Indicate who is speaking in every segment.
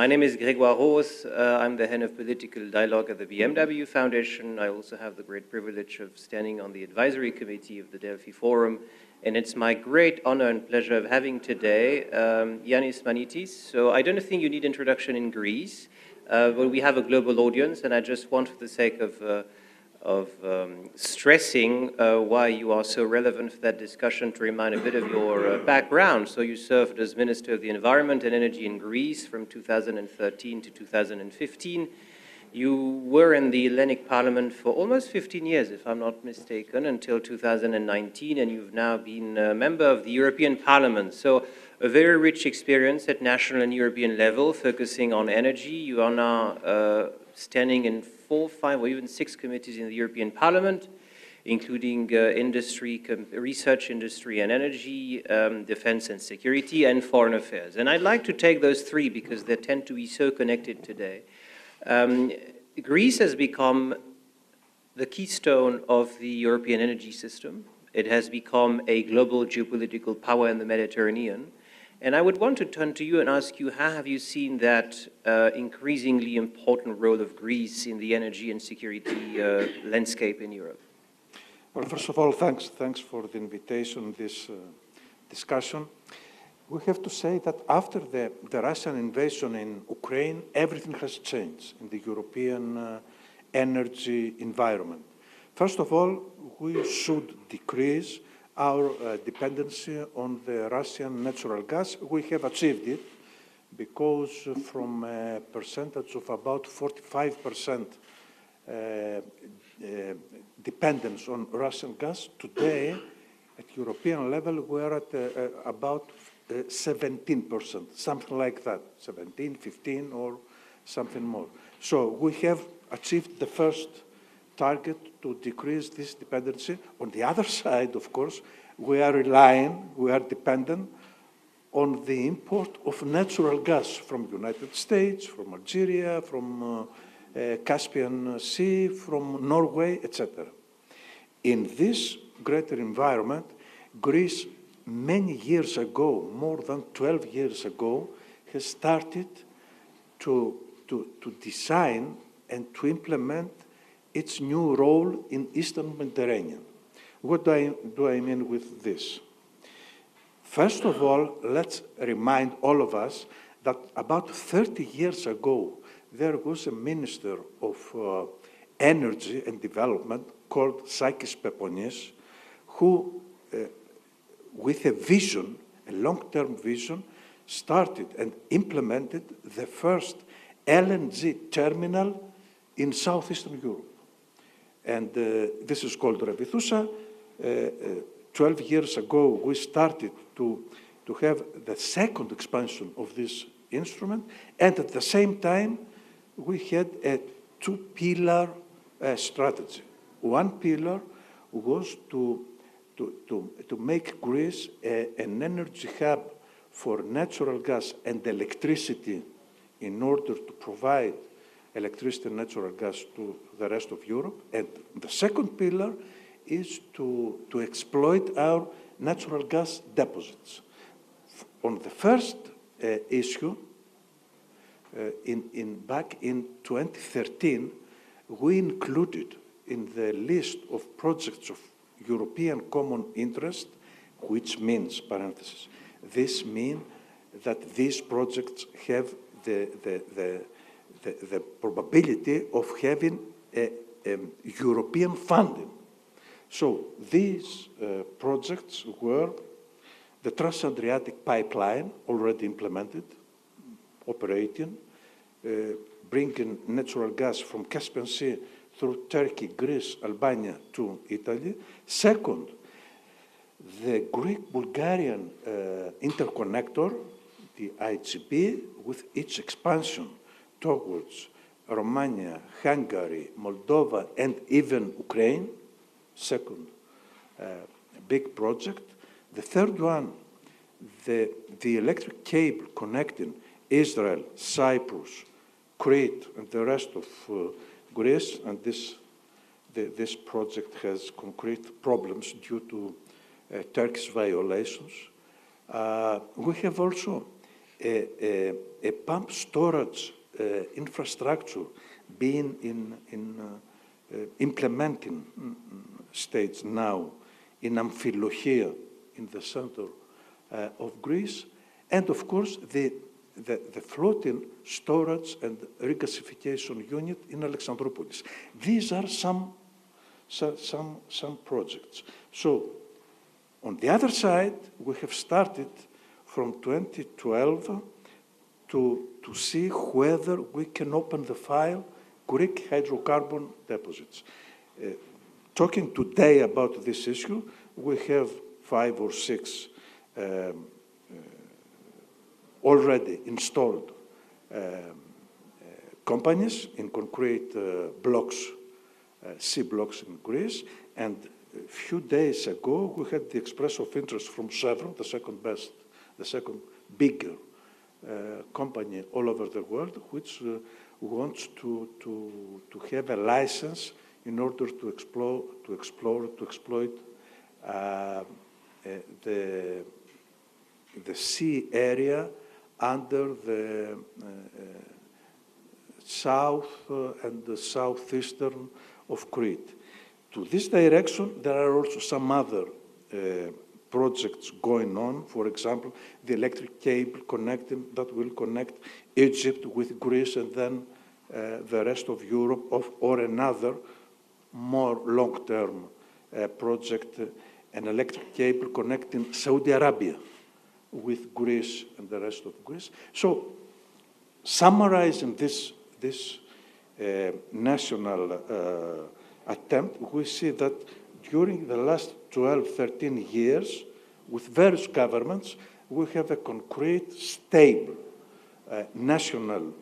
Speaker 1: My name is Gregoire Roos. I'm the head of political dialogue at the BMW Foundation. I also have the great privilege of standing on the advisory committee of the Delphi Forum. And it's my great honor and pleasure of having today Yannis Maniatis. So I don't think you need introduction in Greece, but we have a global audience, and I just want, for the sake of stressing why you are so relevant for that discussion, to remind a bit of your background. So you served as Minister of the Environment and Energy in Greece from 2013 to 2015. You were in the Hellenic Parliament for almost 15 years, if I'm not mistaken, until 2019, and you've now been a member of the European Parliament. So a very rich experience at national and European level, focusing on energy. You are now standing in 4, 5, or even 6 committees in the European Parliament, including industry, research, industry and energy, defense and security, and foreign affairs. And I'd like to take those 3 because they tend to be so connected today. Greece has become the keystone of the European energy system. It has become a global geopolitical power in the Mediterranean. And I would want to turn to you and ask you, how have you seen that increasingly important role of Greece in the energy and security landscape in Europe?
Speaker 2: Well, first of all, thanks for the invitation, this discussion. We have to say that after the Russian invasion in Ukraine, everything has changed in the European energy environment. First of all, we should decrease our dependency on the Russian natural gas. We have achieved it because from a percentage of about 45% dependence on Russian gas, today at European level we're at about 17%, something like that, 17, 15 or something more. So we have achieved the first target to decrease this dependency. On the other side, of course, we are dependent on the import of natural gas from United States, from Algeria, from Caspian Sea, from Norway, etc. In this greater environment, Greece, many years ago, more than 12 years ago, has started to design and to implement its new role in Eastern Mediterranean. What do I mean with this? First of all, let's remind all of us that about 30 years ago, there was a minister of energy and development called Sakis Peponis, who, with a vision, a long-term vision, started and implemented the first LNG terminal in southeastern Europe. And this is called Revithoussa. 12 years ago, we started to have the second expansion of this instrument, and at the same time, we had a 2-pillar strategy. One pillar was to make Greece an energy hub for natural gas and electricity in order to provide electricity and natural gas to the rest of Europe. And the second pillar is to exploit our natural gas deposits. On the first issue, back in 2013, we included in the list of projects of European common interest, which means, parenthesis, this means that these projects have the probability of having a European funding. So these projects were the Trans-Adriatic pipeline, already implemented, operating, bringing natural gas from Caspian Sea through Turkey, Greece, Albania to Italy. Second, the Greek-Bulgarian interconnector, the IGB, with its expansion towards Romania, Hungary, Moldova, and even Ukraine, second big project. The third one, the electric cable connecting Israel, Cyprus, Crete, and the rest of Greece, and this project has concrete problems due to Turkish violations. We have also a pump storage infrastructure being in implementing stage now in Amphilohia, in the center of Greece, and of course the floating storage and regasification unit in Alexandroupolis. These are some projects. So on the other side, we have started from 2012 to see whether we can open the file Greek hydrocarbon deposits. Talking today about this issue, we have 5 or 6 already installed companies in concrete blocks, C blocks in Greece, and a few days ago we had the express of interest from Chevron, the second bigger company all over the world, which wants to have a license in order to exploit the sea area under the south and the southeastern of Crete. To this direction, there are also some other projects going on. For example, the electric cable that will connect Egypt with Greece and then the rest of Europe, or another more long-term project, an electric cable connecting Saudi Arabia with Greece and the rest of Greece. So, summarizing this national attempt, we see that during the last 12, 13 years, with various governments, we have a concrete, stable national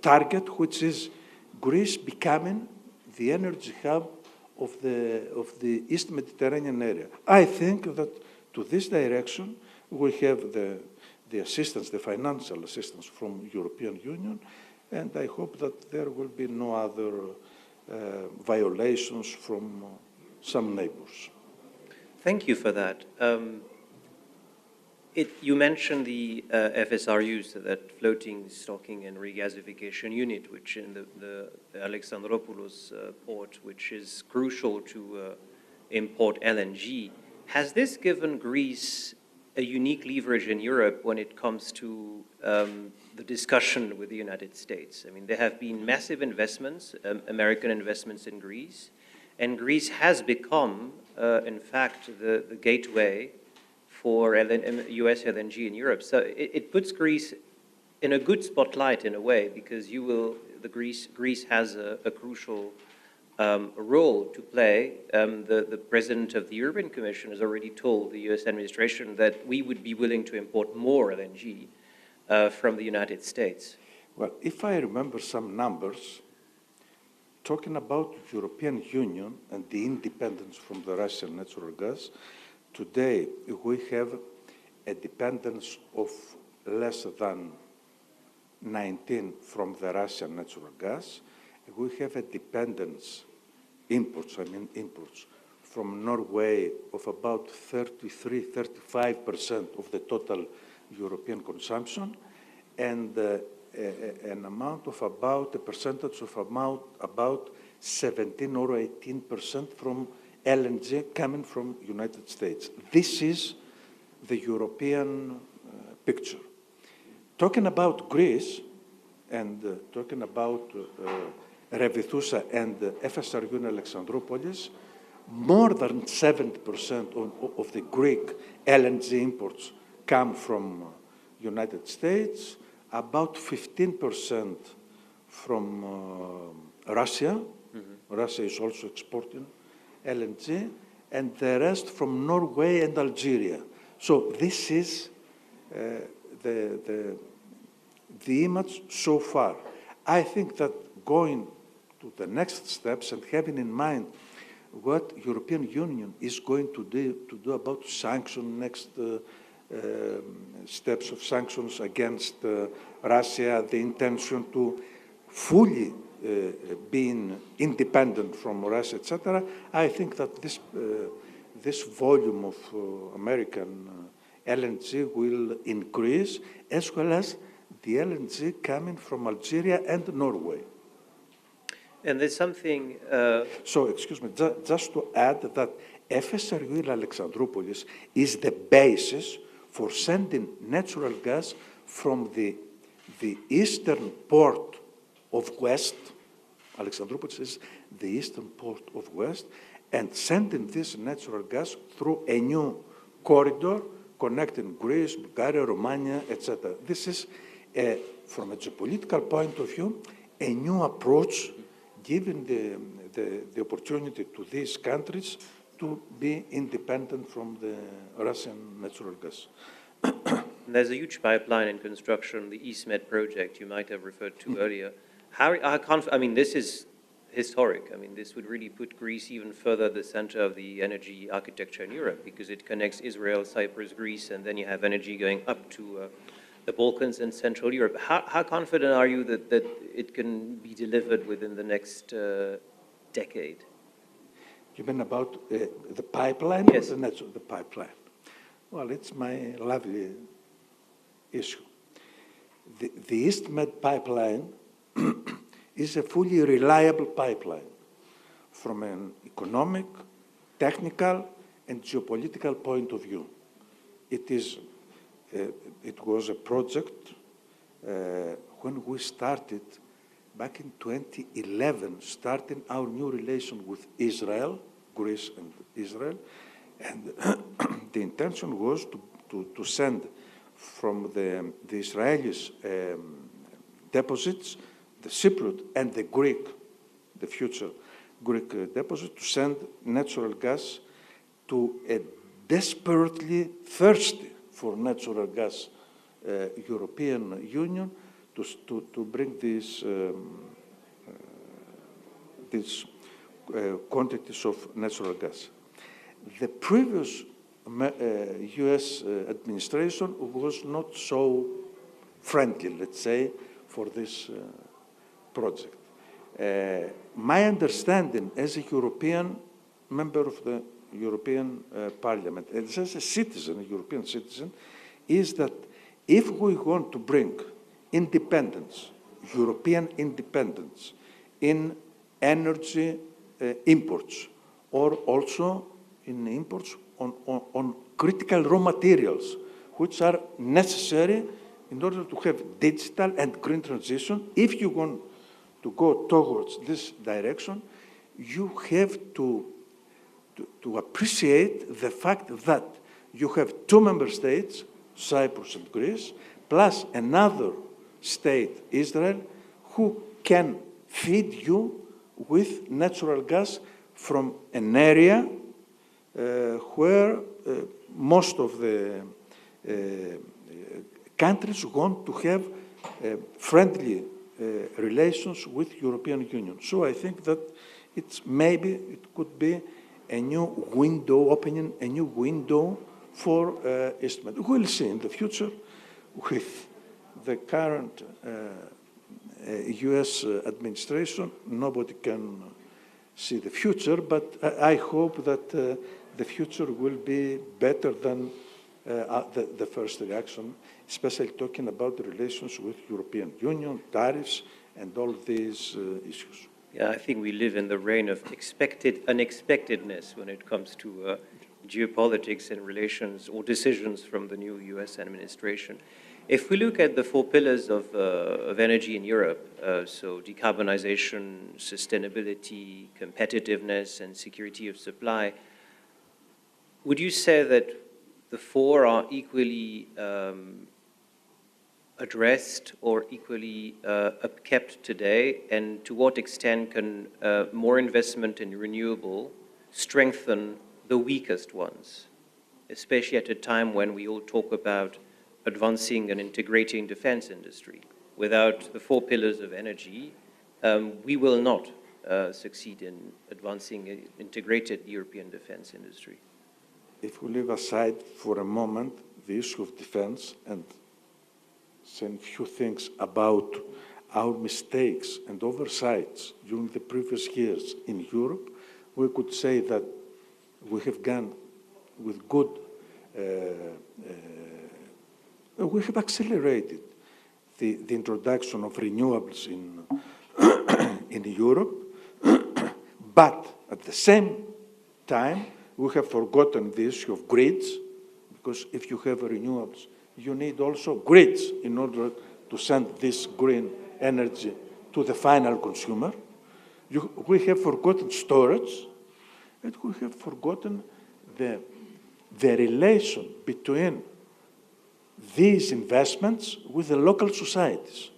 Speaker 2: target, which is Greece becoming the energy hub of the East Mediterranean area. I think that to this direction, we have the assistance, the financial assistance from European Union, and I hope that there will be no other violations from some neighbors.
Speaker 1: Thank you for that. You mentioned the FSRUs, that floating, stocking, and regasification unit, which in the Alexandroupolis port, which is crucial to import LNG. Has this given Greece a unique leverage in Europe when it comes to the discussion with the United States? I mean, there have been massive investments, American investments in Greece, and Greece has become, in fact, the gateway for US LNG in Europe. So it puts Greece in a good spotlight in a way, because Greece has a crucial role to play. The president of the European Commission has already told the US administration that we would be willing to import more LNG from the United States.
Speaker 2: Well, if I remember some numbers, talking about European Union and the independence from the Russian natural gas, today we have a dependence of less than 19 from the Russian natural gas. We have a dependence, imports from Norway of about 35% of the total European consumption, and an amount of about, a percentage of about 17 or 18% from LNG coming from United States. This is the European picture. Talking about Greece and talking about Revithousa and FSRU in Alexandroupolis, more than 70% of the Greek LNG imports come from United States, about 15% from Russia. Mm-hmm. Russia is also exporting LNG, and the rest from Norway and Algeria. So this is the image so far. I think that going to the next steps and having in mind what European Union is going to do about sanctions, next steps of sanctions against Russia, the intention to fully being independent from Russia, etc. I think that this volume of American LNG will increase, as well as the LNG coming from Algeria and Norway.
Speaker 1: And there's something...
Speaker 2: So, excuse me, just to add that FSRU in Alexandroupolis is the basis for sending natural gas from the eastern port of West. Alexandroupolis is the eastern port of West, and sending this natural gas through a new corridor connecting Greece, Bulgaria, Romania, etc. This is, from a geopolitical point of view, a new approach, giving the opportunity to these countries to be independent from the Russian natural gas.
Speaker 1: There's a huge pipeline in construction, the EastMed project you might have referred to earlier. I mean, this is historic. I mean, this would really put Greece even further at the center of the energy architecture in Europe, because it connects Israel, Cyprus, Greece, and then you have energy going up to the Balkans and Central Europe. How confident are you that it can be delivered within the next decade?
Speaker 2: You mean about the pipeline?
Speaker 1: Yes.
Speaker 2: Or the pipeline? Well, it's my lovely issue. The EastMed pipeline is a fully reliable pipeline from an economic, technical, and geopolitical point of view. It was a project when we started back in 2011, starting our new relation with Israel, Greece and Israel, and the intention was to send from the Israelis deposits, the Cypriot and the Greek, the future Greek deposit, to send natural gas to a desperately thirsty for natural gas European Union to bring these quantities of natural gas. The previous US administration was not so friendly, let's say, for this project. My understanding as a European member of the European Parliament, and as a citizen, a European citizen, is that if we want to bring independence, European independence, in energy imports, or also in imports on critical raw materials, which are necessary in order to have digital and green transition, if you want to go towards this direction, you have to appreciate the fact that you have two member states, Cyprus and Greece, plus another state, Israel, who can feed you with natural gas from an area where most of the countries want to have friendly relations with European Union. So I think that it could be a new window, opening a new window for EastMed. We'll see in the future with the current US administration. Nobody can see the future, but I hope that the future will be better than the first reaction, especially talking about the relations with European Union, tariffs, and all these issues.
Speaker 1: Yeah, I think we live in the reign of unexpectedness when it comes to geopolitics and relations or decisions from the new US administration. If we look at the four pillars of energy in Europe, so decarbonization, sustainability, competitiveness, and security of supply, would you say that the four are equally addressed or equally upkept today? And to what extent can more investment in renewable strengthen the weakest ones, especially at a time when we all talk about advancing and integrating defense industry? Without the four pillars of energy, we will not succeed in advancing an integrated European defense industry.
Speaker 2: If we leave aside for a moment the issue of defense and say a few things about our mistakes and oversights during the previous years in Europe, we could say that we have gone with good we have accelerated the introduction of renewables in Europe, but at the same time, we have forgotten the issue of grids, because if you have renewables, you need also grids in order to send this green energy to the final consumer. We have forgotten storage, and we have forgotten the relation between these investments with the local societies.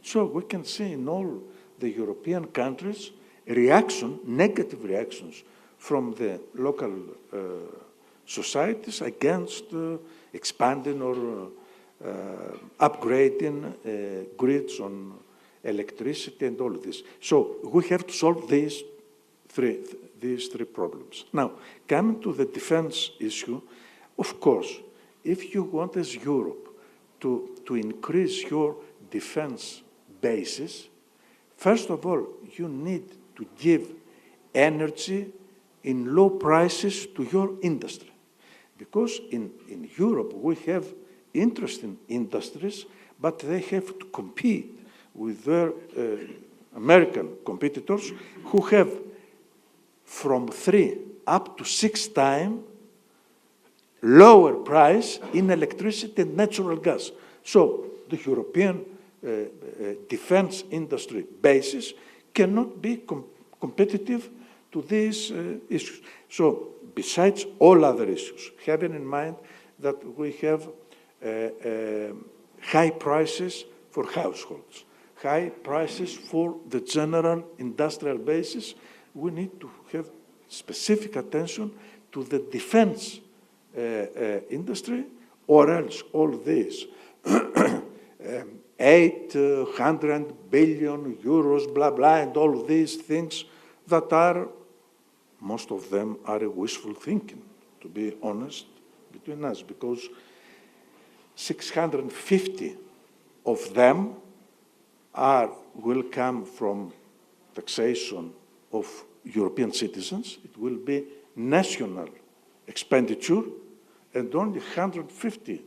Speaker 2: So we can see in all the European countries negative reactions from the local societies against expanding or upgrading grids on electricity and all this. So we have to solve these three problems. Now, coming to the defense issue, of course, if you want as Europe to increase your defense bases, first of all, you need to give energy in low prices to your industry. Because in Europe, we have interesting industries, but they have to compete with their American competitors who have from 3 up to 6 times lower price in electricity and natural gas. So the European defense industry basis cannot be competitive to these issues. So besides all other issues, having in mind that we have high prices for households, high prices for the general industrial basis, we need to have specific attention to the defense industry, or else all this 800 billion euros, blah, blah, and all these things that are, most of them are wishful thinking, to be honest, between us, because 650 of them will come from taxation of European citizens. It will be national expenditure, and only 150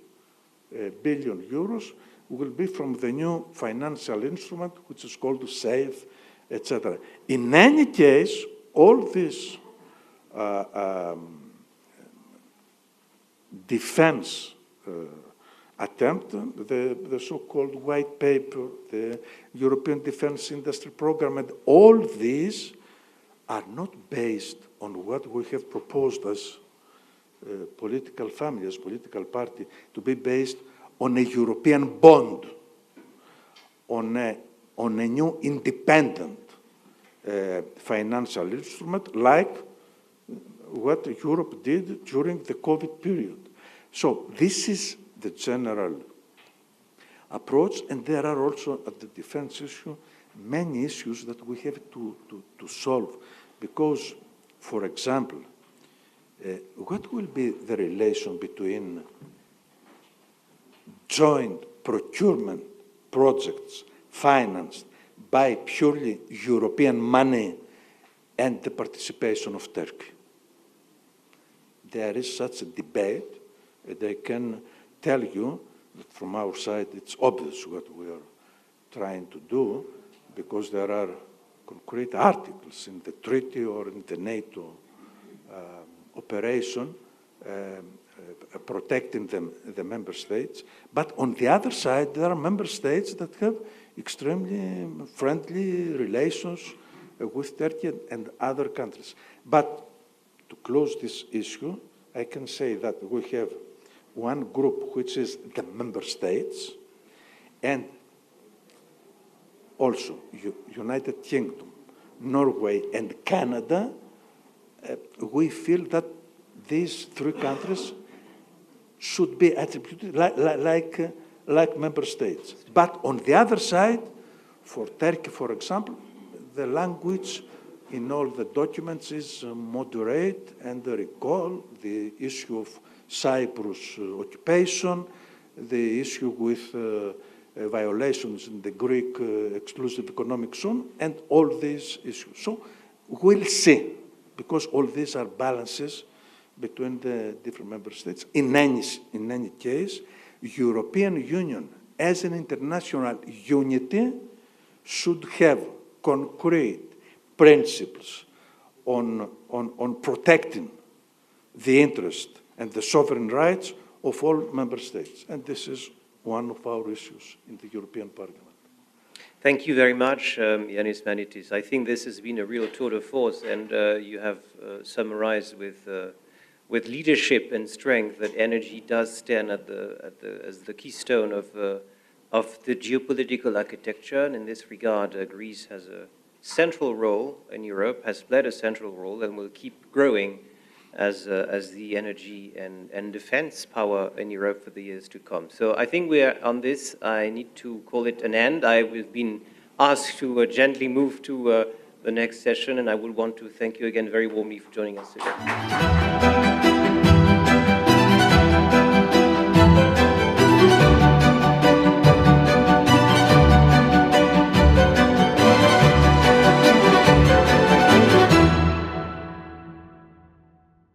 Speaker 2: billion euros will be from the new financial instrument, which is called SAFE, etc. In any case, all this defense attempt, the so-called white paper, the European Defense Industry Program, and all these are not based on what we have proposed as political family, as political party, to be based on a European bond, on a new independent financial instrument, like what Europe did during the COVID period. So this is the general approach, and there are also, at the defense issue, many issues that we have to solve. Because, for example, what will be the relation between joint procurement projects financed by purely European money and the participation of Turkey? There is such a debate, and I can tell you that from our side it's obvious what we are trying to do, because there are concrete articles in the treaty or in the NATO operation protecting the member states. But on the other side, there are member states that have extremely friendly relations with Turkey and other countries. But to close this issue, I can say that we have one group which is the member states, and also United Kingdom, Norway, and Canada. We feel that these 3 countries should be attributed like member states. But on the other side, for Turkey, for example, the language in all the documents is moderate and recall the issue of Cyprus occupation, the issue with violations in the Greek exclusive economic zone, and all these issues. So we'll see, because all these are balances between the different member states. In any case, European Union as an international unity should have concrete principles on protecting the interest and the sovereign rights of all member states. And this is one of our issues in the European Parliament.
Speaker 1: Thank you very much, Yannis Maniatis. I think this has been a real tour de force, and you have summarized with leadership and strength that energy does stand as the keystone of the geopolitical architecture. And in this regard, Greece has a central role in Europe, has played a central role, and will keep growing as the energy and defense power in Europe for the years to come. So I think we are on this. I need to call it an end. I've been asked to gently move to the next session, and I would want to thank you again very warmly for joining us today.